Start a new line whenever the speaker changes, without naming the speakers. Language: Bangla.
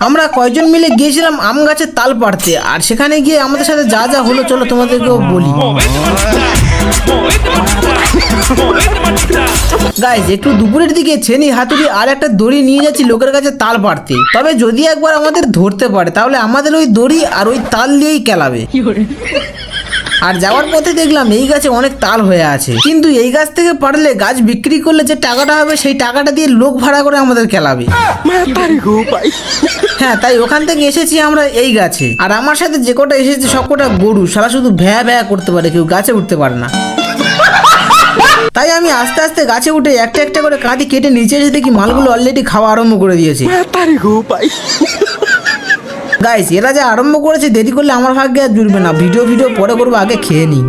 আমরা কয়জন মিলে গিয়েছিলাম আম গাছের তাল পাড়তে, আর সেখানে গিয়ে আমাদের সাথে যা যা হলো চলো তোমাদেরকেও বলি। গাইজ একটু দুপুরের দিকে ছেনি হাতুড়ি আর একটা দড়ি নিয়ে যাচ্ছি লোকের কাছে তাল পাড়তে। তবে যদি একবার আমাদের ধরতে পারে তাহলে আমাদের ওই দড়ি আর ওই তাল দিয়েই কেলাবে। আর যাওয়ার পথে দেখলাম এই গাছে অনেক তাল হয়ে আছে, কিন্তু এই গাছ থেকে পারলে গাছ বিক্রি করলে যে টাকাটা হবে সেই টাকাটা দিয়ে লোক ভাড়া করে আমাদের খেলাবে। হ্যাঁ, তাই ওখান থেকে এসেছি আমরা এই গাছে। আর আমার সাথে যে কটা এসেছে সব কটা গরু, সারা শুধু ভ্যা ভ্যা করতে পারে, কেউ গাছে উঠতে পারে না। তাই আমি আস্তে আস্তে গাছে উঠে একটা একটা করে কাঁদি কেটে নিচে এসে দেখি মালগুলো অলরেডি খাওয়া আরম্ভ করে দিয়েছে। গাইস এরা যা আরম্ভ করেছে, দেরি করলে আমার ভাগ্যে আর জুড়বে না। ভিডিও পরে করবো, আগে খেয়ে নিই।